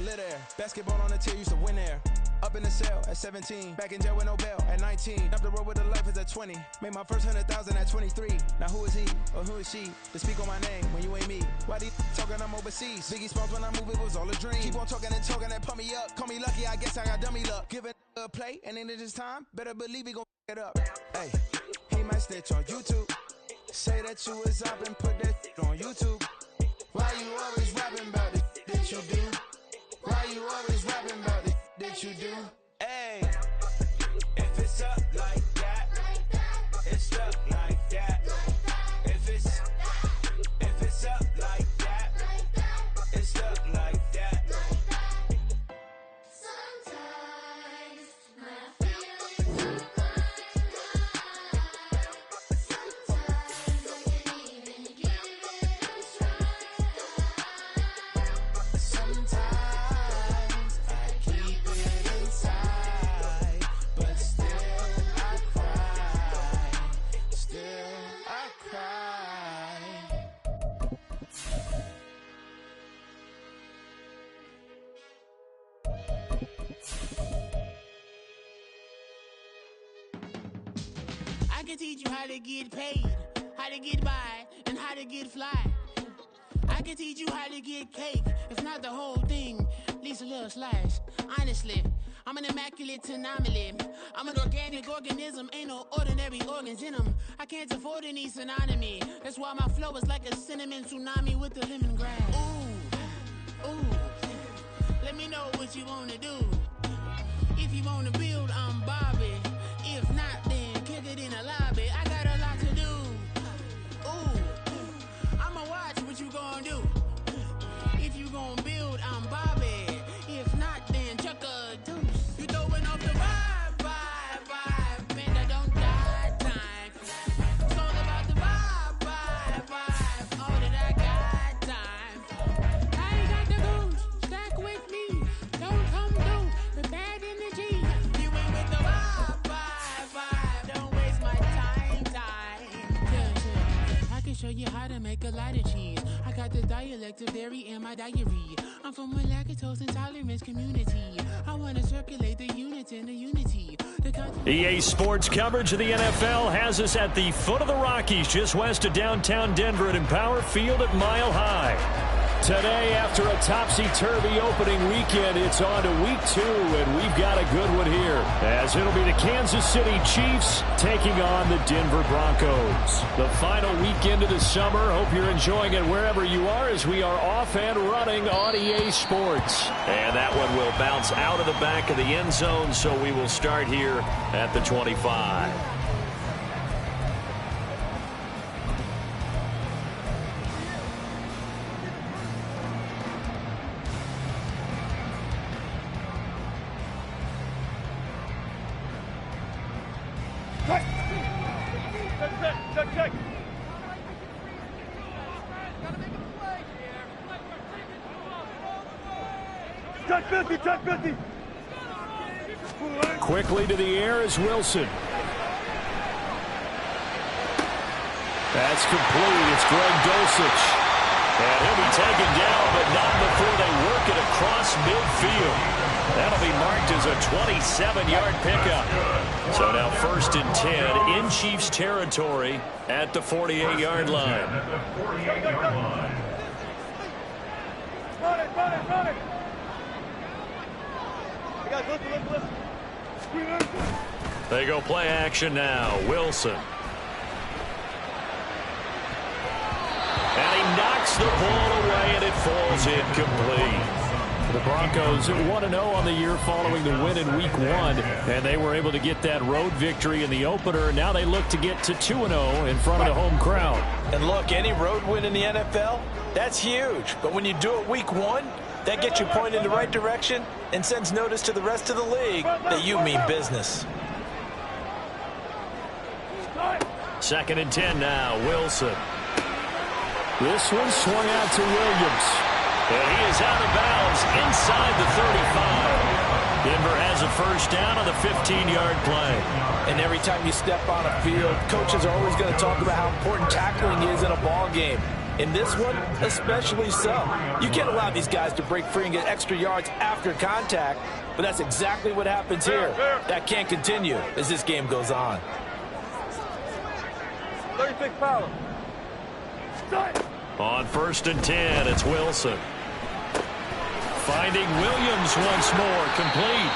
lit air. Basketball on the tier, used to win there. Up in the cell at 17, back in jail with no bail at 19. Up the road with the life is at 20. Made my first 100,000 at 23. Now who is he or who is she to speak on my name when you ain't me? Why these talking I'm overseas? Biggie Smalls when I move it was all a dream. Keep on talking and pump me up. Call me lucky, I guess I got dummy luck. Give it a play and then it's time. Better believe he gon' it up. Hey, he might snitch on YouTube. Say that you was up and put that on YouTube. Why you always rapping about it that you do? Why you always rapping about it that you do? Hey, if it's up like that, it's up like that. If it's up like that, it's up like that. Sometimes my feelings are sometimes I can't even give it a try. Sometimes I keep it inside, but still I cry. Still I cry. I can teach you how to get paid, how to get by, and how to get fly. I can teach you how to get cake, if not the whole thing, at least a little slice. Honestly, I'm an immaculate anomaly. I'm an organic organism, ain't no ordinary organs in them. I can't afford any synonymy. That's why my flow is like a cinnamon tsunami with the lemongrass. Ooh, ooh, let me know what you wanna do. If you wanna build, I'm Bobby. If not, then kick it in the lobby. I got a lot to do. Ooh, I'ma watch what you gon' do. If you gon' build, I'm Bobby. If not, then chuck a deuce. You throwing off the vibe, man, I don't die time. It's all about the vibe, all that I got time. I ain't got the goose, stack with me. Don't come through with bad energy. You ain't with the vibe, don't waste my time. Yeah. I can show you how to make a lot of cheese. I got the dialect of dairy in my diary. I'm from a lactose intolerance community. I want to circulate the units and the unity. EA Sports coverage of the NFL has us at the foot of the Rockies, just west of downtown Denver at Empower Field at Mile High. Today, after a topsy-turvy opening weekend, it's on to week 2, and we've got a good one here, as it'll be the Kansas City Chiefs taking on the Denver Broncos. The final weekend of the summer. Hope you're enjoying it wherever you are, as we are off and running on EA Sports. And that one will bounce out of the back of the end zone, so we will start here at the 25. Quickly to the air is Wilson. That's complete. It's Greg Dulcich. And he'll be taken down, but not before they work it across midfield. That'll be marked as a 27-yard pickup. So now 1st and 10 in Chiefs territory at the 48-yard line. Run it. They go play action now. Wilson. And he knocks the ball away, and it falls incomplete. The Broncos 1-0 on the year following the win in Week 1, and they were able to get that road victory in the opener. Now they look to get to 2-0 in front of the home crowd. And look, any road win in the NFL, that's huge. But when you do it Week 1, that gets you pointed in the right direction and sends notice to the rest of the league that you mean business. 2nd and 10 now. Wilson. This one swung out to Williams. And he is out of bounds inside the 35. Denver has a first down on the 15-yard play. And every time you step on a field, coaches are always going to talk about how important tackling is in a ball game. In this one, especially so. You can't allow these guys to break free and get extra yards after contact, but that's exactly what happens here. That can't continue as this game goes on. 36 foul. On 1st and 10, it's Wilson. Finding Williams once more, complete.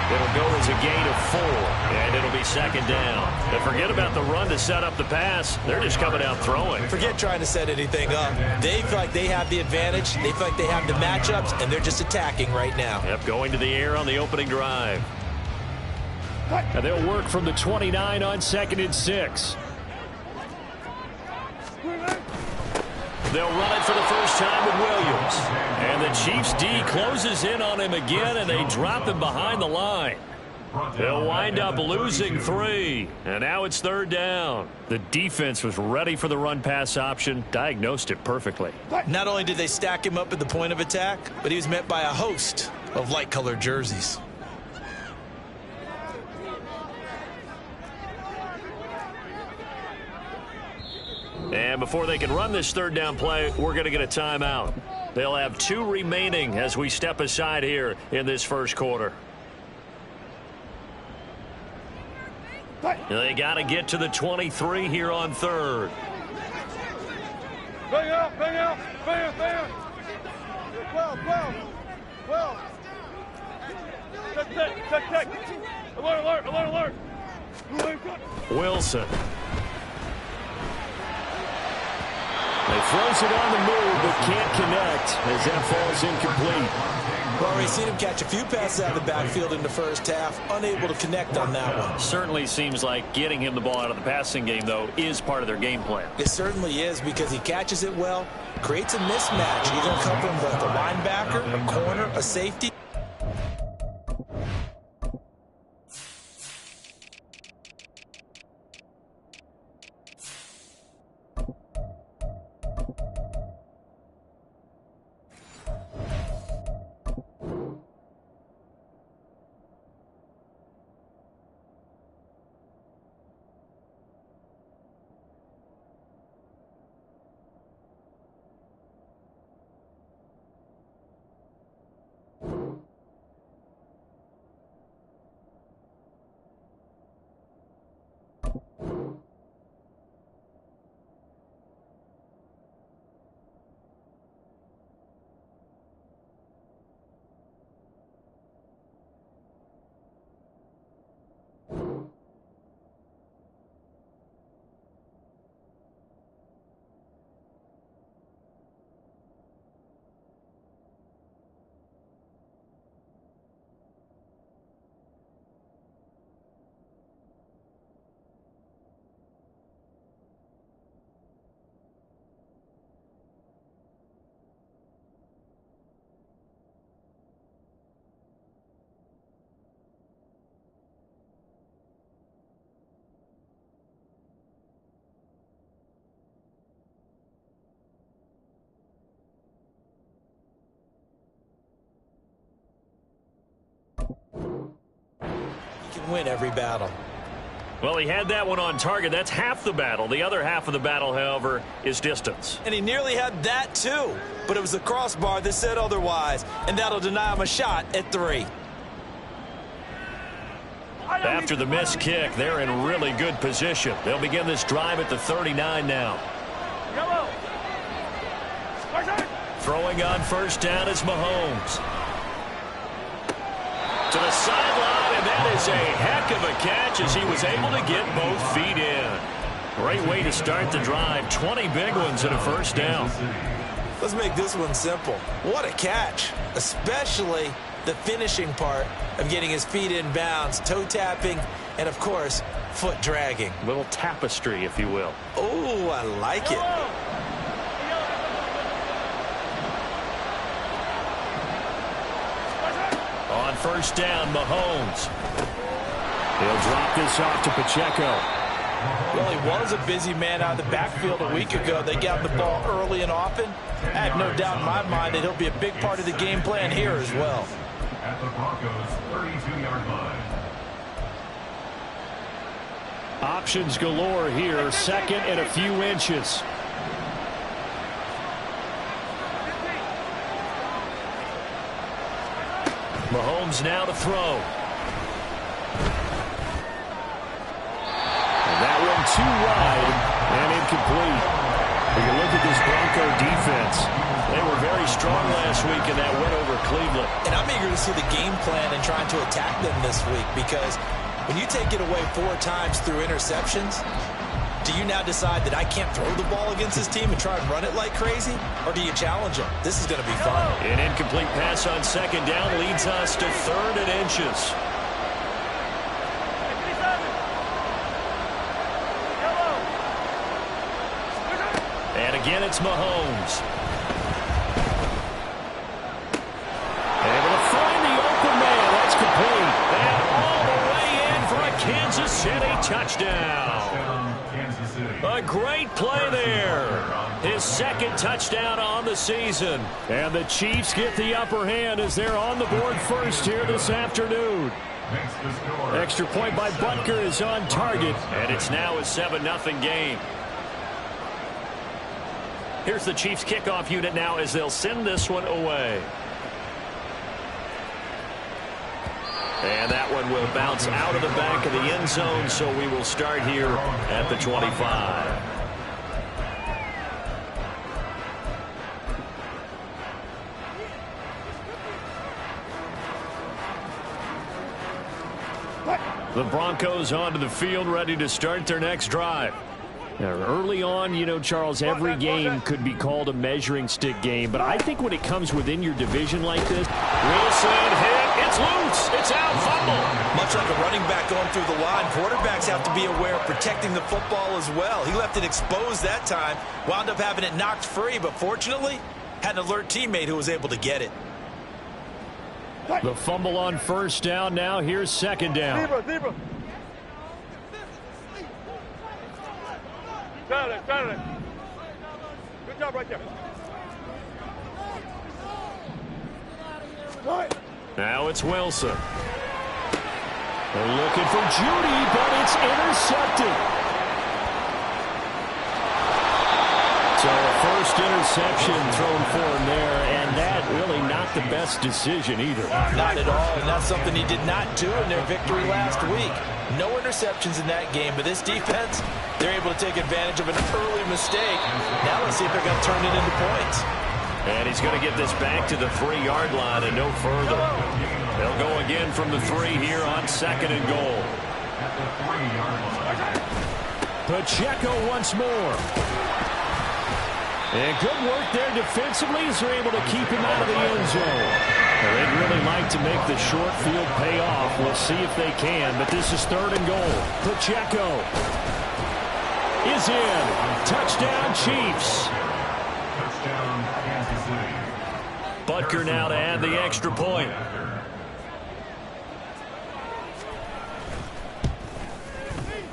It'll go as a gain of 4, and it'll be 2nd down. And forget about the run to set up the pass. They're just coming out throwing. Forget trying to set anything up. They feel like they have the advantage. They feel like they have the matchups, and they're just attacking right now. Yep, going to the air on the opening drive. And they'll work from the 29 on 2nd and 6. They'll run it for the first time with Williams. And the Chiefs D closes in on him again, and they drop him behind the line. They'll wind up losing 3. And now it's 3rd down. The defense was ready for the run-pass option, diagnosed it perfectly. Not only did they stack him up at the point of attack, but he was met by a host of light-colored jerseys. And before they can run this 3rd down play, we're going to get a timeout. They'll have 2 remaining as we step aside here in this first quarter. They got to get to the 23 here on 3rd. Bang out, bang out, bang, bang. 12. Check. Alert. Wilson. They throws it on the move, but can't connect as that falls incomplete. Well, we've seen him catch a few passes out of the backfield in the first half, unable to connect on that one. Certainly seems like getting him the ball out of the passing game, though, is part of their game plan. It certainly is, because he catches it well, creates a mismatch. He's going to come from both a linebacker, a corner, a safety. Win every battle. Well, he had that one on target. That's half the battle. The other half of the battle, however, is distance. And he nearly had that too, but it was the crossbar that said otherwise, and that'll deny him a shot at 3. After the missed kick, they're in really good position. They'll begin this drive at the 39 now. Throwing on 1st down is Mahomes. To the sideline, and that is a heck of a catch as he was able to get both feet in. Great way to start the drive. 20 big ones and a 1st down. Let's make this one simple. What a catch, especially the finishing part of getting his feet in bounds, toe tapping, and of course, foot dragging. A little tapestry, if you will. Oh, I like it. On 1st down, Mahomes. He'll drop this off to Pacheco. Well, he was a busy man out of the backfield a week ago. They got the ball early and often. I have no doubt in my mind that he'll be a big part of the game plan here as well. At the Broncos' 32-yard line. Options galore here. 2nd and a few inches. Mahomes now to throw. And that one too wide and incomplete. When you look at this Bronco defense, they were very strong last week in that win over Cleveland. And I'm eager to see the game plan and trying to attack them this week, because when you take it away 4 times through interceptions, do you now decide that I can't throw the ball against this team and try and run it like crazy? Or do you challenge them? This is going to be fun. An incomplete pass on second down leads us to 3rd and inches. And again, it's Mahomes. Able to find the open man. That's complete. And all the way in for a Kansas City touchdown. A great play there. His 2nd touchdown on the season. And the Chiefs get the upper hand as they're on the board first here this afternoon. Extra point by Butker is on target. And it's now a 7-0 game. Here's the Chiefs kickoff unit now as they'll send this one away. And that one will bounce out of the back of the end zone, so we will start here at the 25. The Broncos onto the field, ready to start their next drive. Now, early on, you know, Charles, every game could be called a measuring stick game, but I think when it comes within your division like this, Wilson hit, it's loose, it's out, fumble. Much like a running back going through the line, quarterbacks have to be aware of protecting the football as well. He left it exposed that time, wound up having it knocked free, but fortunately, had an alert teammate who was able to get it. The fumble on 1st down, now here's 2nd down. Deeper. Got it. Good job right there. Now it's Wilson. They're looking for Judy, but it's intercepted. So a first interception thrown for him there, and that really not the best decision either. Not at all, and that's something he did not do in their victory last week. No interceptions in that game, but this defense, they're able to take advantage of an early mistake. Now let's see if they're going to turn it into points. And he's going to get this back to the 3-yard line and no further. They'll go again from the 3 here on 2nd and goal. Pacheco once more. And good work there defensively as they're able to keep him out of the end zone. Well, they'd really like to make the short field pay off. We'll see if they can, but this is 3rd and goal. Pacheco is in. Touchdown, Chiefs. Touchdown, Kansas City. Butker now to add the extra point.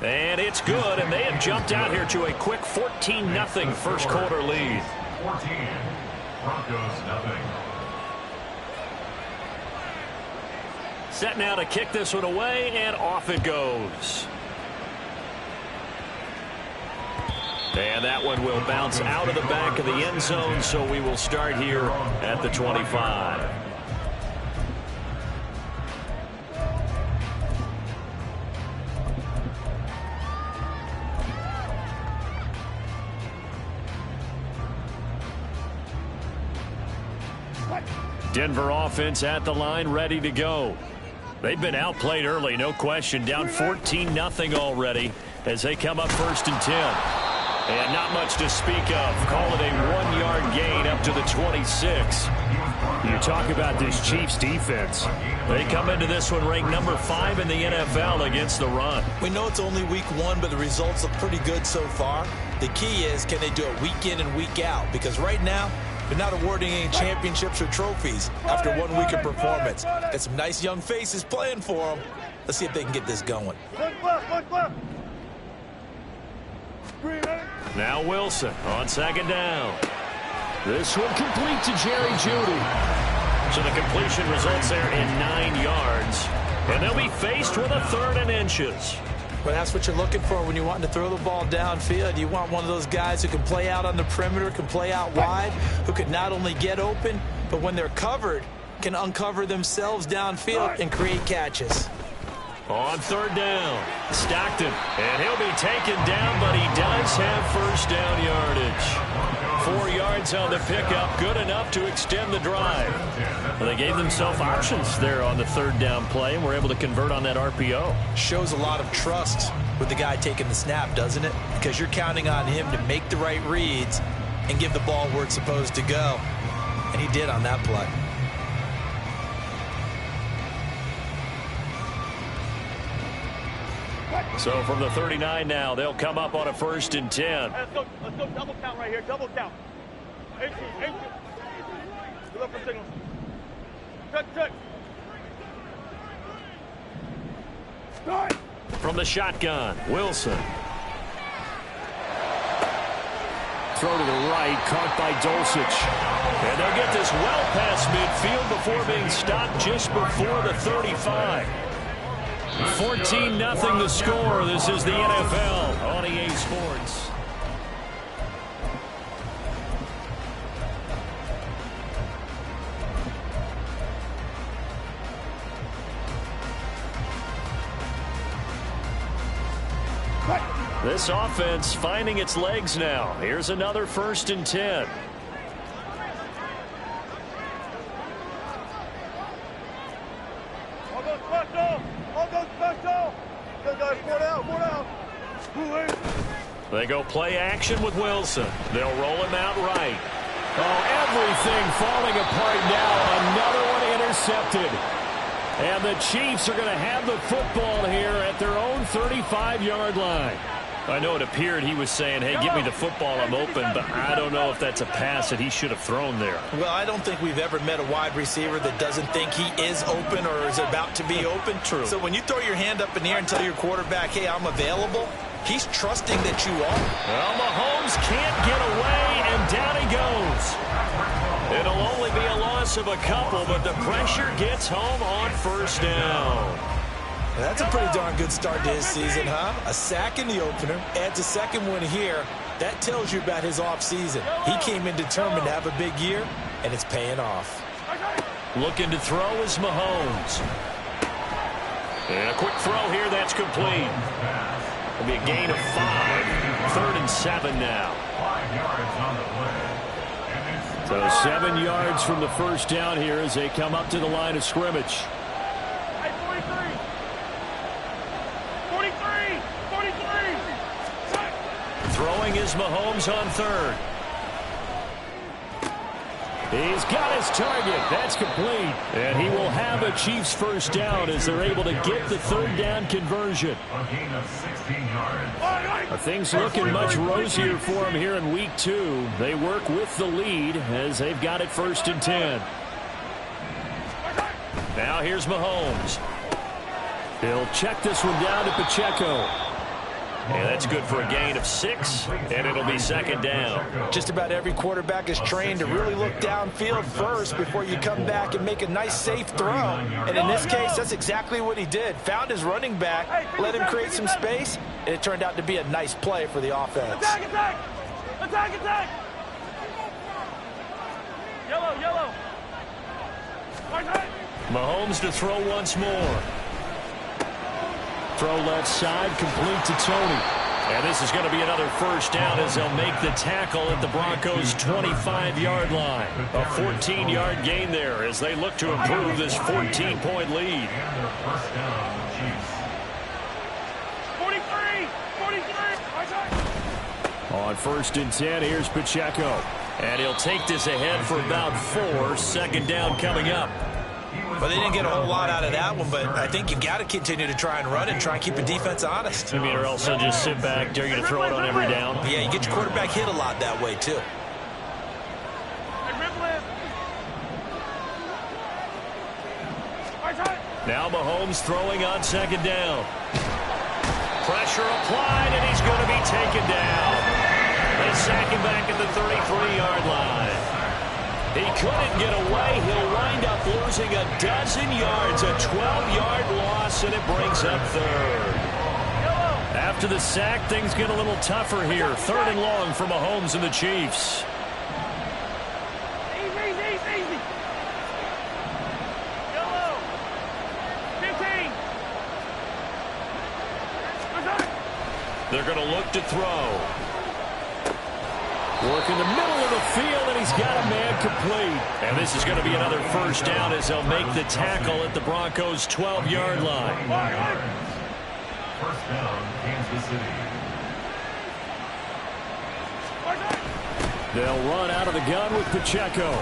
And it's good, and they have jumped out here to a quick 14-0 first quarter lead. 14. Broncos nothing. Set now to kick this one away, and off it goes. And that one will bounce out of the back of the end zone, so we will start here at the 25. Denver offense at the line, ready to go. They've been outplayed early, no question. Down 14-0 already as they come up 1st and 10. And not much to speak of. Call it a 1-yard gain up to the 26. You talk about this Chiefs defense. They come into this one ranked number 5 in the NFL against the run. We know it's only week 1, but the results look pretty good so far. The key is, can they do it week in and week out? Because right now, they're not awarding any championships or trophies after 1 week of performance. Got some nice young faces playing for them. Let's see if they can get this going. Now Wilson on 2nd down. This one complete to Jerry Jeudy. So the completion results there in 9 yards. And they'll be faced with a 3rd and inches. Well, that's what you're looking for when you're wanting to throw the ball downfield. You want one of those guys who can play out on the perimeter, can play out wide, who can not only get open, but when they're covered, can uncover themselves downfield and create catches. On third down, Stockton, and he'll be taken down, but he does have first down yardage. 4 yards on the pickup, good enough to extend the drive. Well, they gave themselves options there on the third down play, and were able to convert on that RPO. Shows a lot of trust with the guy taking the snap, doesn't it? Because you're counting on him to make the right reads and give the ball where it's supposed to go. And he did on that play. So from the 39 now, they'll come up on a 1st and 10. Let's go double count right here. Double count. 18. Good luck for signals. Check. Start. From the shotgun, Wilson. Throw to the right, caught by Dulcich. And they'll get this well past midfield before being stopped just before the 35. 14-0 the score. This is the NFL on EA Sports. This offense finding its legs now. Here's another 1st and 10. They go play action with Wilson. They'll roll him out right. Oh, everything falling apart now. Another one intercepted. And the Chiefs are going to have the football here at their own 35-yard line. I know it appeared he was saying, hey, give me the football, I'm open, but I don't know if that's a pass that he should have thrown there. Well, I don't think we've ever met a wide receiver that doesn't think he is open or is about to be open. True. So when you throw your hand up in the air and tell your quarterback, hey, I'm available, he's trusting that you are. Well, Mahomes can't get away, and down he goes. It'll only be a loss of a couple, but the pressure gets home on 1st down. That's a pretty darn good start to his season, huh? A sack in the opener, adds a second one here. That tells you about his offseason. He came in determined to have a big year, and it's paying off. Looking to throw is Mahomes. And a quick throw here, that's complete. It'll be a gain of 5. 3rd and 7 now. 5 yards on the play. So 7 yards from the first down here as they come up to the line of scrimmage. Throwing is Mahomes on 3rd. He's got his target. That's complete. And he will have a Chiefs first down as they're able to get the 3rd down conversion. A gain of 16 yards. Things looking much rosier for him here in week 2. They work with the lead as they've got it 1st and 10. Now here's Mahomes. He'll check this one down to Pacheco. And that's good for a gain of 6, and it'll be 2nd down. Just about every quarterback is trained to really look downfield first before you come back and make a nice, safe throw. And in this case, that's exactly what he did. Found his running back, let him create some space, and it turned out to be a nice play for the offense. Attack! Yellow! Mahomes to throw once more. Throw left side, complete to Tony. And this is going to be another first down as they'll make the tackle at the Broncos' 25-yard line. A 14-yard gain there as they look to improve this 14-point lead. And their first down, the Chiefs. 43! On 1st and 10, here's Pacheco. And he'll take this ahead for about 4. 2nd down coming up. Well, they didn't get a whole lot out of that one, but I think you got to continue to try and run and try and keep the defense honest. I mean, or else they'll just sit back, dare you to throw it on every down. Yeah, you get your quarterback hit a lot that way, too. Now Mahomes throwing on 2nd down. Pressure applied, and he's going to be taken down. They sack him back at the 33-yard line. He couldn't get away. He'll wind up losing a dozen yards, a 12-yard loss, and it brings up 3rd. After the sack, things get a little tougher here. 3rd and long for Mahomes and the Chiefs. Easy. They're going to look to throw. Working the middle of the field, and he's got a man complete. And this is going to be another first down as they'll make the tackle at the Broncos' 12-yard line. First down, Kansas City. They'll run out of the gun with Pacheco.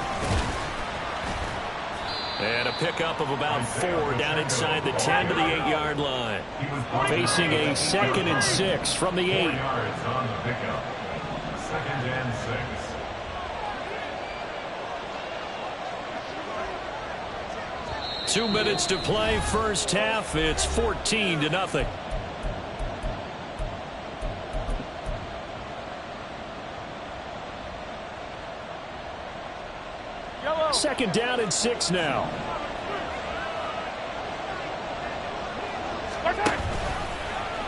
And a pickup of about 4 down inside the 10 to the 8-yard line. Facing a 2nd and 6 from the 8. 4 yards on the pickup. 2nd and 6. 2 minutes to play, first half. It's 14-0. Second down and 6 now.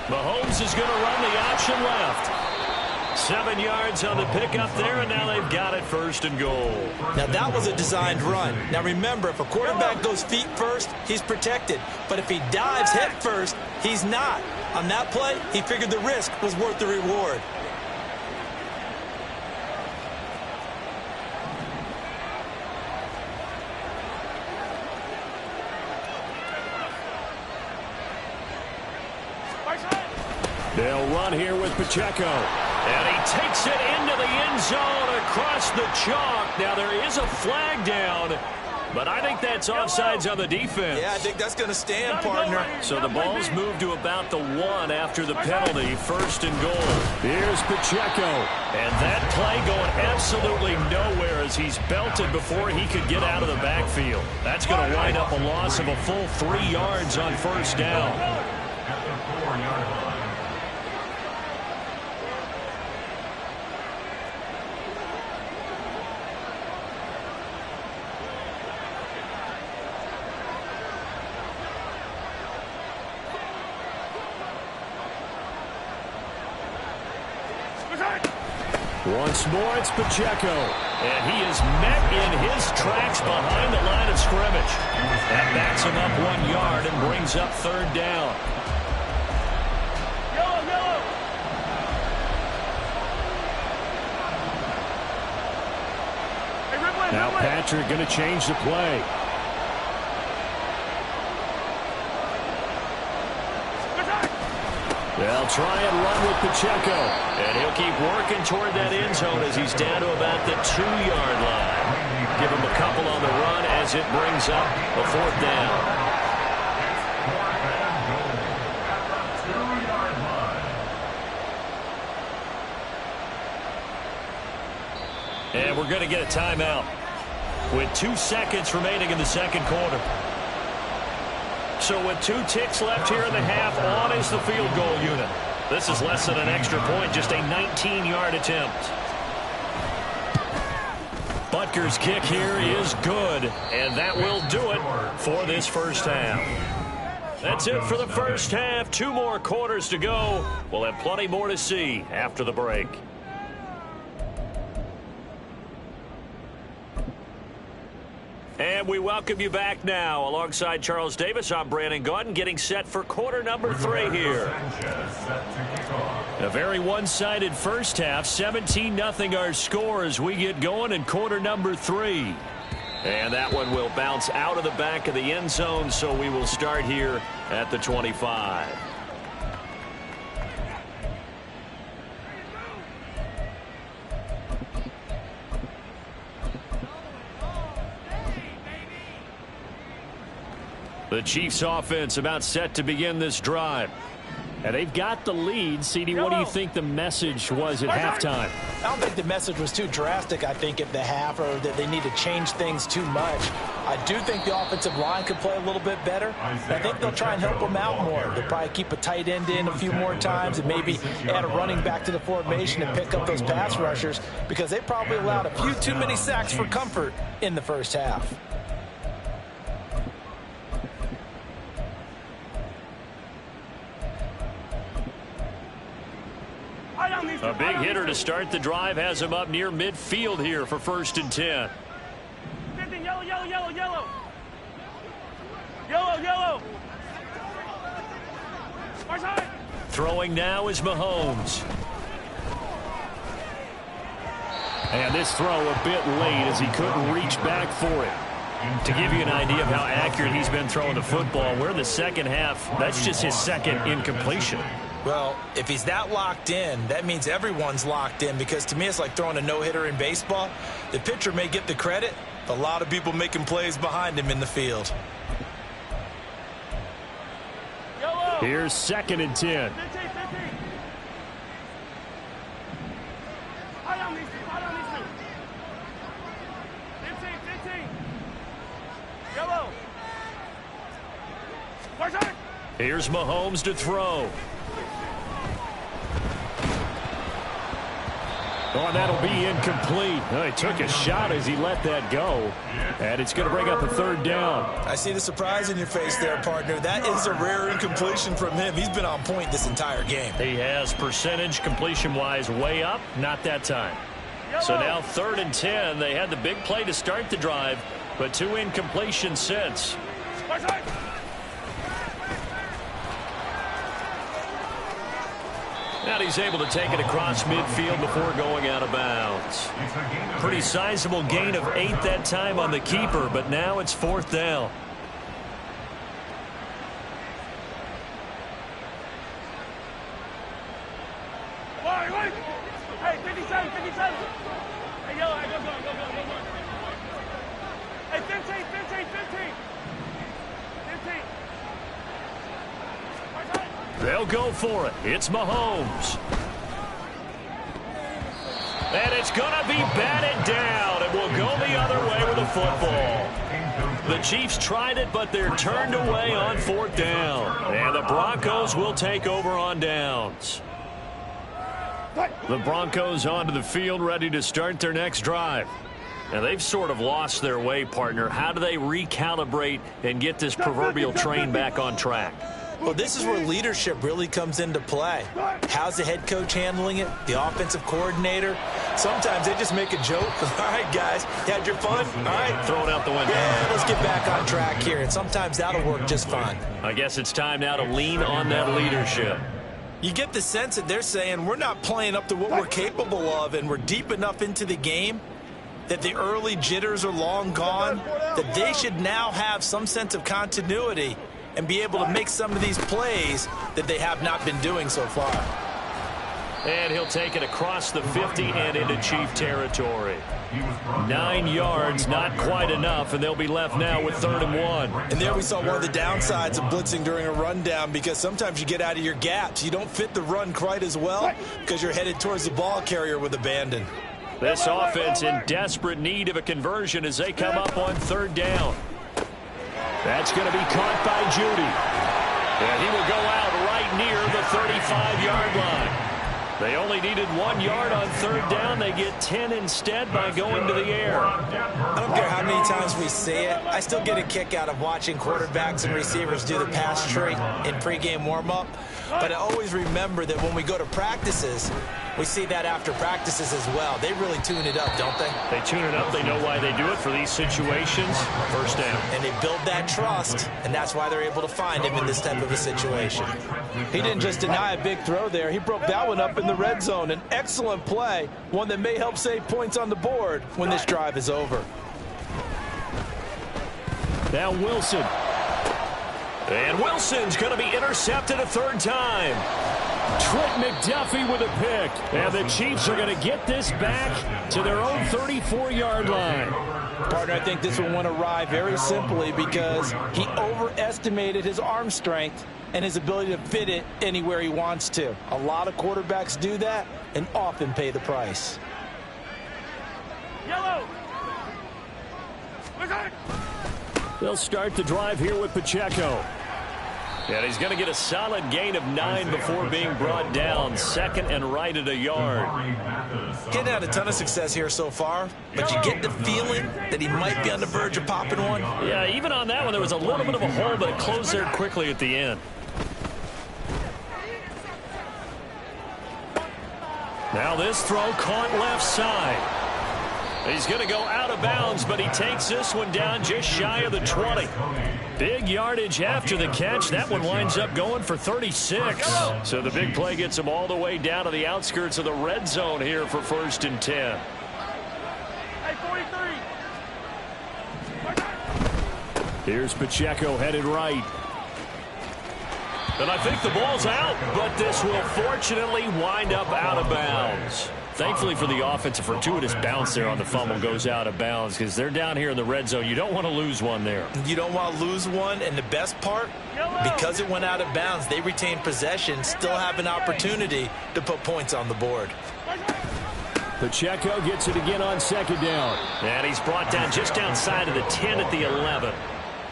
Mahomes is going to run the option left. 7 yards on the pickup there, and now they've got it first and goal. Now, that was a designed run. Now, remember, if a quarterback goes feet first, he's protected. But if he dives head first, he's not. On that play, he figured the risk was worth the reward. They'll run here with Pacheco. And he takes it into the end zone across the chalk. Now there is a flag down, but I think that's offsides on the defense. Yeah, I think that's going to stand, partner. So the ball's moved to about the 1 after the penalty. First and goal. Here's Pacheco. And that play going absolutely nowhere as he's belted before he could get out of the backfield. That's going to wind up a loss of a full 3 yards on first down. At the 4-yard line. Once more, it's Pacheco. And he is met in his tracks behind the line of scrimmage. That backs him up 1 yard and brings up third down. Now Patrick going to change the play. They'll try and run with Pacheco. And he'll keep working toward that end zone as he's down to about the 2-yard line. Give him a couple on the run as it brings up a fourth down. And we're going to get a timeout with 2 seconds remaining in the second quarter. So with 2 ticks left here in the half, on is the field goal unit. This is less than an extra point, just a 19-yard attempt. Butker's kick here is good, and that will do it for this first half. That's it for the first half. 2 more quarters to go. We'll have plenty more to see after the break. And we welcome you back now. Alongside Charles Davis, I'm Brandon Gaudin, getting set for quarter number 3 here. A very one-sided first half. 17-0 our score as we get going in quarter number 3. And that one will bounce out of the back of the end zone, so we will start here at the 25. The Chiefs offense about set to begin this drive. And they've got the lead. CD, what do you think the message was at halftime? I don't think the message was too drastic, I think, at the half, or that they need to change things too much. I do think the offensive line could play a little bit better. I think they'll try and help them out more. They'll probably keep a tight end in a few more times and maybe add a running back to the formation and pick up those pass rushers, because they probably allowed a few too many sacks for comfort in the first half. A big hitter to start the drive has him up near midfield here for 1st and 10. Yellow, yellow, yellow, yellow. Yellow, yellow. Throwing now is Mahomes. And this throw a bit late as he couldn't reach back for it. To give you an idea of how accurate he's been throwing the football, we're in the second half. That's just his second incompletion. Well, if he's that locked in, that means everyone's locked in, because to me it's like throwing a no-hitter in baseball. The pitcher may get the credit, but a lot of people making plays behind him in the field. Here's 2nd and 10. Here's Mahomes to throw. Oh, and that'll be incomplete. Oh, he took a shot as he let that go. And it's going to bring up a 3rd down. I see the surprise in your face there, partner. That is a rare incompletion from him. He's been on point this entire game. He has percentage completion-wise way up. Not that time. So now 3rd and 10. They had the big play to start the drive, but 2 incompletions since. Now he's able to take it across midfield before going out of bounds. Pretty sizable gain of 8 that time on the keeper, but now it's 4th down. Hey, 57, 57. Hey, yo, go. Hey, 15. 15. They'll go for it. It's Mahomes. And it's going to be batted down. It will go the other way with the football. The Chiefs tried it, but they're turned away on 4th down. And the Broncos will take over on downs. The Broncos onto the field, ready to start their next drive. Now, they've sort of lost their way, partner. How do they recalibrate and get this proverbial train back on track? Well, this is where leadership really comes into play. How's the head coach handling it? The offensive coordinator? Sometimes they just make a joke. All right, guys, you had your fun? All right. Throw it out the window. Yeah, let's get back on track here. And sometimes that'll work just fine. I guess it's time now to lean on that leadership. You get the sense that they're saying we're not playing up to what we're capable of, and we're deep enough into the game that the early jitters are long gone, that they should now have some sense of continuity and be able to make some of these plays that they have not been doing so far. And he'll take it across the 50 and into Chief territory. 9 yards, not quite enough, and they'll be left now with 3rd and 1. And there we saw one of the downsides of blitzing during a rundown, because sometimes you get out of your gaps. You don't fit the run quite as well because you're headed towards the ball carrier with abandon. This offense in desperate need of a conversion as they come up on 3rd down. That's going to be caught by Judy. And he will go out right near the 35-yard line. They only needed 1 yard on 3rd down. They get 10 instead by going to the air. I don't care how many times we say it. I still get a kick out of watching quarterbacks and receivers do the pass tree in pregame warm-up. But I always remember that when we go to practices, we see that after practices as well. They really tune it up, don't they? They tune it up. They know why they do it for these situations. 1st down. And they build that trust, and that's why they're able to find him in this type of a situation. He didn't just deny a big throw there. He broke that one up in the red zone. An excellent play, one that may help save points on the board when this drive is over. Now Wilson. And Wilson's going to be intercepted a 3rd time. Trent McDuffie with a pick. And the Chiefs are going to get this back to their own 34-yard line. Partner, I think this one went awry very simply because he overestimated his arm strength and his ability to fit it anywhere he wants to. A lot of quarterbacks do that and often pay the price. Yellow. They'll start the drive here with Pacheco. And he's going to get a solid gain of 9 before being brought down. 2nd and right at a yard. Getting had a ton of success here so far, but you get the feeling that he might be on the verge of popping one. Yeah, even on that one, there was a little bit of a hole, but it closed there quickly at the end. Now this throw caught left side. He's going to go out of bounds, but he takes this one down just shy of the 20. Big yardage after the catch. That one winds up going for 36. So the big play gets him all the way down to the outskirts of the red zone here for 1st and 10. Hey, 43. Here's Pacheco headed right. And I think the ball's out, but this will fortunately wind up out of bounds. Thankfully for the offense, a fortuitous bounce there on the fumble goes out of bounds because they're down here in the red zone. You don't want to lose one there. You don't want to lose one, and the best part, because it went out of bounds, they retain possession, still have an opportunity to put points on the board. Pacheco gets it again on 2nd down. And he's brought down just outside of the 10 at the 11.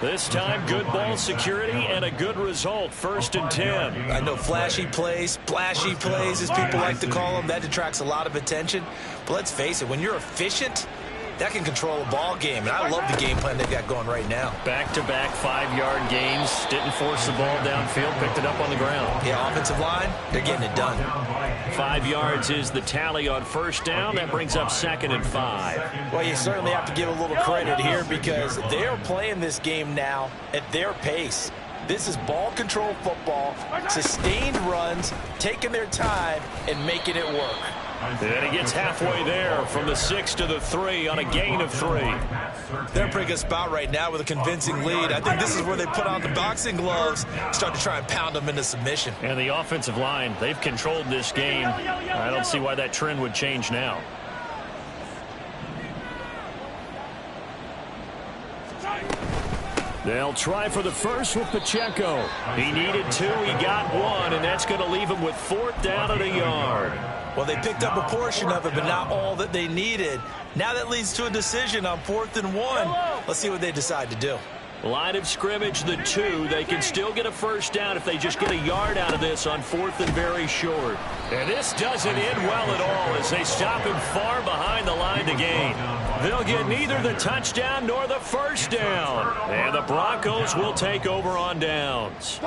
This time, good ball security and a good result, 1st and 10. I know flashy plays, splashy plays, as people like to call them, that detracts a lot of attention. But let's face it, when you're efficient, that can control a ball game. And I love the game plan they've got going right now. Back-to-back 5-yard gains. Didn't force the ball downfield, picked it up on the ground. Yeah, offensive line, they're getting it done. 5 yards is the tally on 1st down. That brings up 2nd and 5. Well, you certainly have to give a little credit here because they're playing this game now at their pace. This is ball control football, sustained runs, taking their time, and making it work. And he gets halfway there from the 6 to the 3 on a gain of 3. They're in a pretty good spot right now with a convincing lead. I think this is where they put on the boxing gloves, start to try and pound them into submission. And the offensive line, they've controlled this game. I don't see why that trend would change now. They'll try for the first with Pacheco. He needed 2, he got 1, and that's going to leave him with 4th down at a yard. Well, they picked up a portion of it, but not all that they needed. Now that leads to a decision on 4th and 1. Let's see what they decide to do. Line of scrimmage, the 2. They can still get a 1st down if they just get a yard out of this on 4th and very short. And this doesn't end well at all as they stop him far behind the line to gain. They'll get neither the touchdown nor the 1st down. And the Broncos will take over on downs.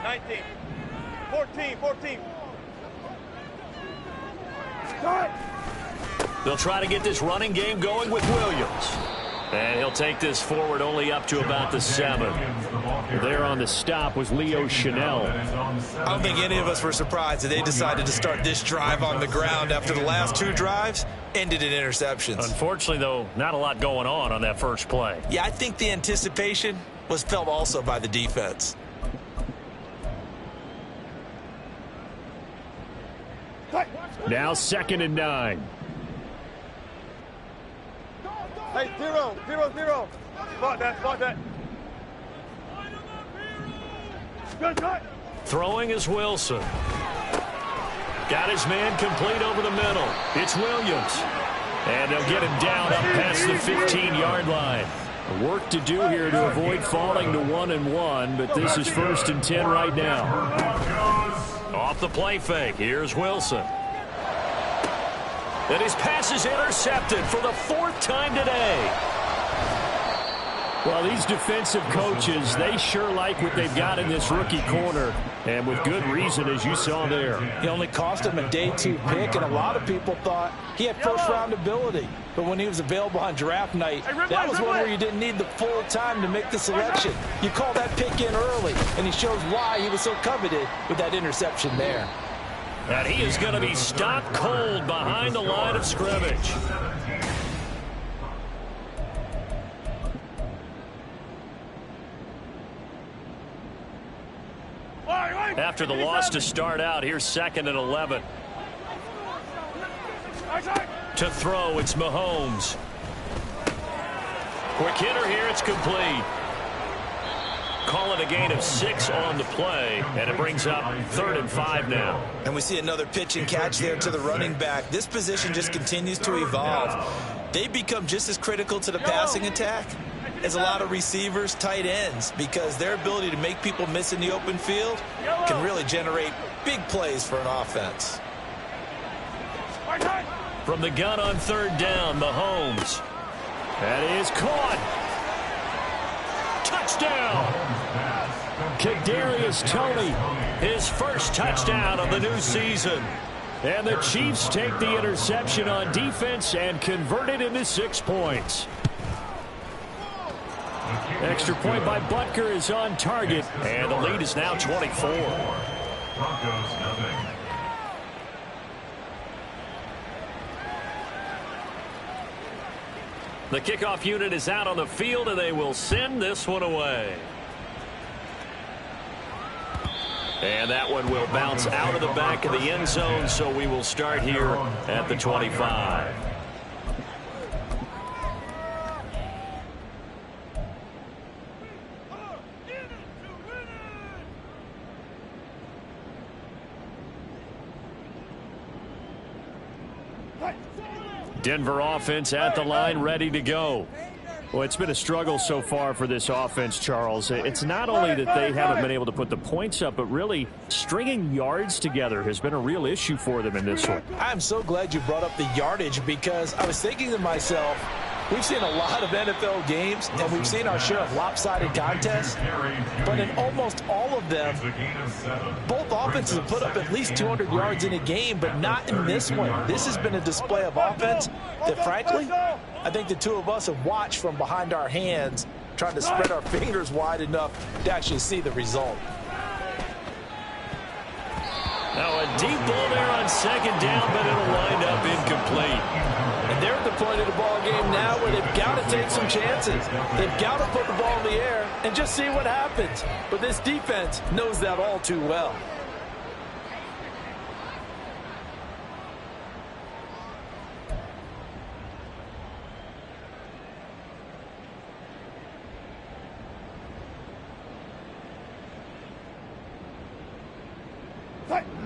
19. 14. They'll try to get this running game going with Williams. And he'll take this forward only up to about the 7. There on the stop was Leo Chanel. I don't think any of us were surprised that they decided to start this drive on the ground after the last 2 drives ended in interceptions. Unfortunately, though, not a lot going on that first play. Yeah, I think the anticipation was felt also by the defense. Now 2nd and 9. Hey, 0. Spot that. Good. Throwing is Wilson. Got his man complete over the middle. It's Williams. And they'll get him down up past the 15-yard line. Work to do here to avoid falling to 1-1, but this is 1st and 10 right now. Off the play fake, here's Wilson. And his pass is intercepted for the 4th time today. Well, these defensive coaches, they sure like what they've got in this rookie corner. And with good reason, as you saw there. He only cost him a day 2 pick, and a lot of people thought he had first-round ability. But when he was available on draft night, that was one where you didn't need the full time to make the selection. You call that pick in early, and he shows why he was so coveted with that interception there. And he is going to be stopped cold behind the line of scrimmage. After the loss to start out, here's 2nd and 11. To throw, it's Mahomes. Quick hitter here, it's complete. Call it a gain of 6 on the play, and it brings up 3rd and 5 now. And we see another pitch and catch there to the running back. This position just continues to evolve. They become just as critical to the passing attack as a lot of receivers, tight ends, because their ability to make people miss in the open field can really generate big plays for an offense. From the gun on 3rd down, Mahomes. That is caught. Touchdown. Kadarius Toney, his first touchdown of the new season. And the Chiefs take the interception on defense and convert it into 6 points. Extra point by Butker is on target, and the lead is now 24. Broncos nothing. The kickoff unit is out on the field, and they will send this one away. And that one will bounce out of the back of the end zone, so we will start here at the 25. Denver offense at the line, ready to go. Well, it's been a struggle so far for this offense, Charles. It's not only that they haven't been able to put the points up, but really stringing yards together has been a real issue for them in this one. I'm so glad you brought up the yardage, because I was thinking to myself, we've seen a lot of NFL games, and we've seen our share of lopsided contests, but in almost all of them, both offenses have put up at least 200 yards in a game, but not in this one. This has been a display of offense that, frankly, I think the two of us have watched from behind our hands, trying to spread our fingers wide enough to actually see the result. Now a deep ball there on second down, but it'll wind up incomplete. And they're at the point of the ball game now where they've got to take some chances. They've got to put the ball in the air and just see what happens. But this defense knows that all too well.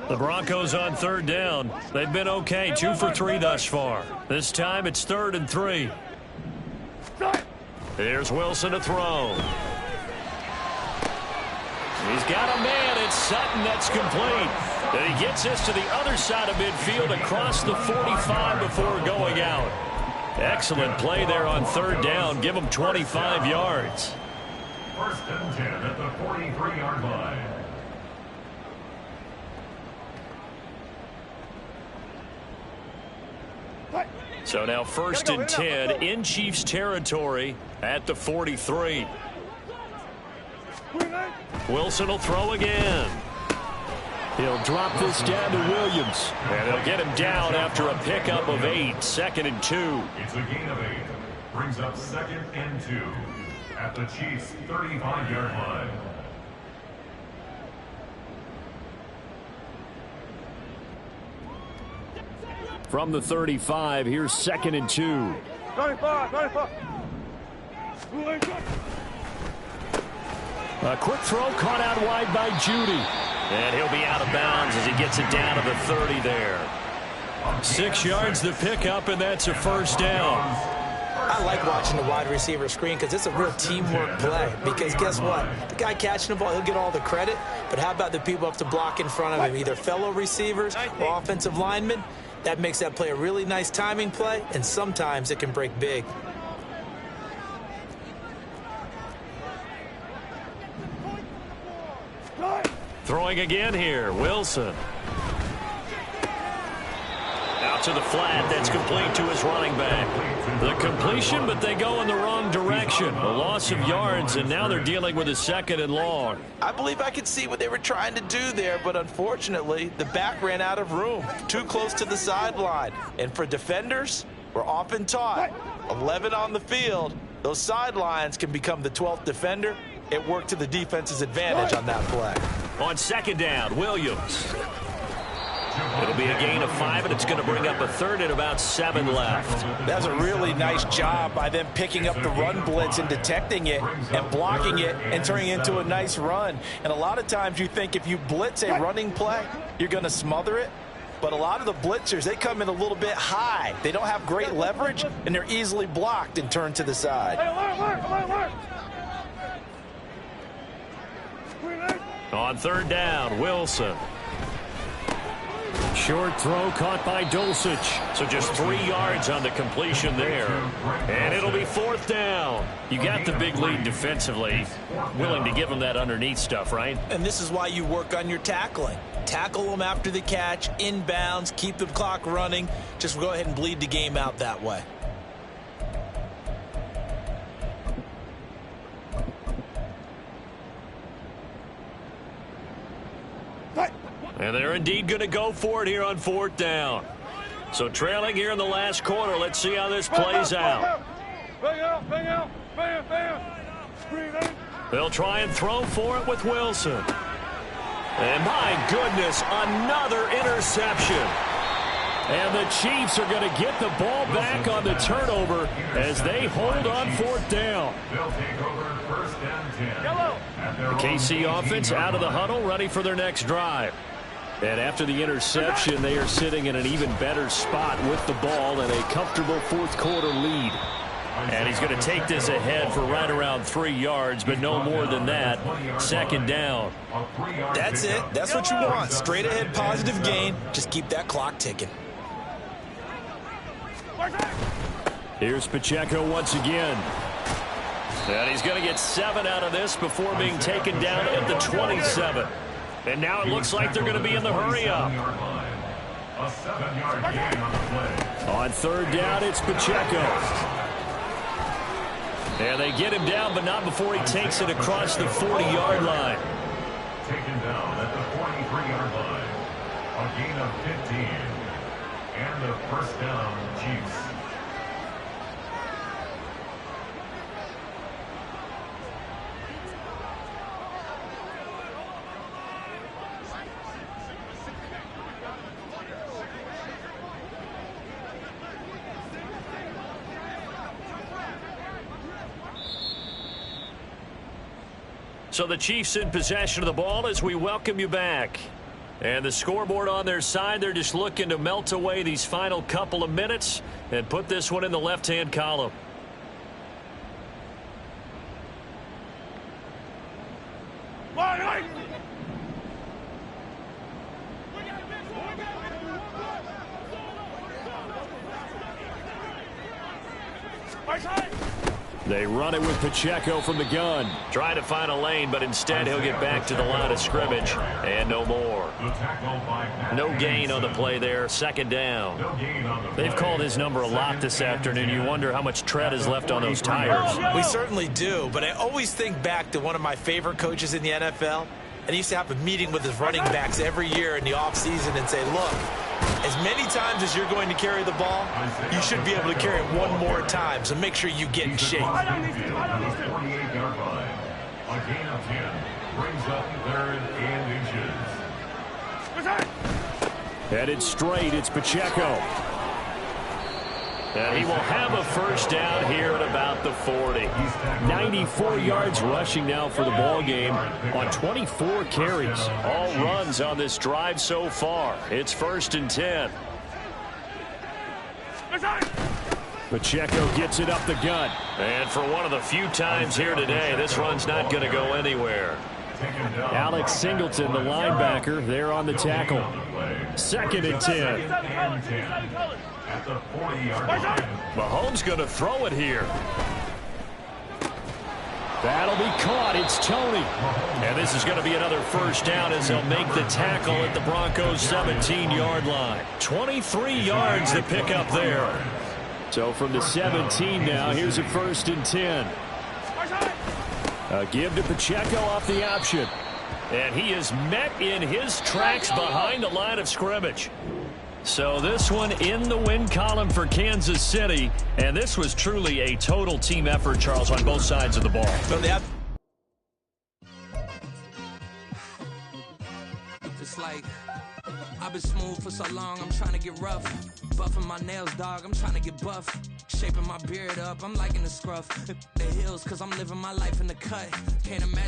The Broncos on third down. They've been okay, 2 for 3 thus far. This time it's 3rd and 3. Here's Wilson to throw. He's got a man. It's Sutton. That's complete. And he gets this to the other side of midfield across the 45 before going out. Excellent play there on third down. Give him 25 yards. 1st and 10 at the 43-yard line. So now 1st and 10 in Chiefs territory at the 43. Wilson will throw again. He'll drop this down to Williams. And they'll get him down after a pickup of 8. 2nd and 2. It's a gain of 8. Brings up 2nd and 2 at the Chiefs' 35-yard line. From the 35, here's 2nd and 2. 95. A quick throw caught out wide by Judy. And he'll be out of bounds as he gets it down to the 30 there. 6 yards the pickup, and that's a 1st down. I like watching the wide receiver screen because it's a real teamwork play. Because guess what? The guy catching the ball, he'll get all the credit. But how about the people up to block in front of him, either fellow receivers or offensive linemen? That makes that play a really nice timing play, and sometimes it can break big. Throwing again here, Wilson. Out to the flat, that's complete to his running back. The completion, but they go in the wrong direction. A loss of yards, and now they're dealing with a 2nd and long. I believe I could see what they were trying to do there, but unfortunately, the back ran out of room, too close to the sideline. And for defenders, we're often taught, 11 on the field, those sidelines can become the 12th defender. It worked to the defense's advantage on that play. On 2nd down, Williams. It'll be a gain of 5, and it's going to bring up a 3rd and about 7 left. That's a really nice job by them picking up the run blitz and detecting it and blocking it and turning it into a nice run. And a lot of times you think if you blitz a running play, you're going to smother it. But a lot of the blitzers, they come in a little bit high. They don't have great leverage, and they're easily blocked and turned to the side. On 3rd down, Wilson. Short throw caught by Dulcich. So just 3 yards on the completion there. And it'll be 4th down. You got the big lead defensively. Willing to give them that underneath stuff, right? And this is why you work on your tackling. Tackle them after the catch, inbounds, keep the clock running. Just go ahead and bleed the game out that way. And they're indeed going to go for it here on 4th down. So trailing here in the last quarter. Let's see how this plays out. They'll try and throw for it with Wilson. And my goodness, another interception. And the Chiefs are going to get the ball back on the turnover as they hold on 4th down. They'll take over 1st and 10. The KC offense out of the huddle, ready for their next drive. And after the interception, they are sitting in an even better spot with the ball and a comfortable 4th quarter lead. And he's going to take this ahead for right around 3 yards, but no more than that. 2nd down. That's it. That's what you want. Straight ahead, positive gain. Just keep that clock ticking. Here's Pacheco once again. And he's going to get 7 out of this before being taken down at the 27. And now it looks like they're going to be in the hurry-up. A 7-yard gain on the play. On 3rd down, it's Pacheco. And they get him down, but not before he takes it across the 40-yard line. Taken down at the 43-yard line. A gain of 15. And the 1st down, Chiefs. So the Chiefs in possession of the ball as we welcome you back. And the scoreboard on their side, they're just looking to melt away these final couple of minutes and put this one in the left-hand column. They run it with Pacheco from the gun. Trying to find a lane, but instead he'll get back to the line of scrimmage. And no more. No gain on the play there. 2nd down. They've called his number a lot this afternoon. You wonder how much tread is left on those tires. We certainly do, but I always think back to one of my favorite coaches in the NFL. And he used to have a meeting with his running backs every year in the offseason and say, look, as many times as you're going to carry the ball, you should be able to carry it one more time, so make sure you get in shape. A gain of 10 brings up 3rd and inches. Headed straight, it's Pacheco. And he will have a 1st down here at about the 40. 94 yards rushing now for the ball game on 24 carries. All runs on this drive so far. It's 1st and 10. Pacheco gets it up the gut. And for one of the few times here today, this run's not going to go anywhere. Alex Singleton, the linebacker, there on the tackle. 2nd and 10. At the 40-yard line. Mahomes going to throw it here. That'll be caught. It's Tony. And this is going to be another 1st down as they'll make the tackle at the Broncos' 17-yard line. 23 yards to pick up there. So from the 17 now, here's a 1st and 10. A give to Pacheco off the option. And he is met in his tracks behind the line of scrimmage. So this one in the win column for Kansas City. And this was truly a total team effort, Charles, on both sides of the ball. It's like I've been smooth for so long, I'm trying to get rough. Buffing my nails, dog, I'm trying to get buff. Shaping my beard up, I'm liking the scruff. The hills, cause I'm living my life in the cut. Can't imagine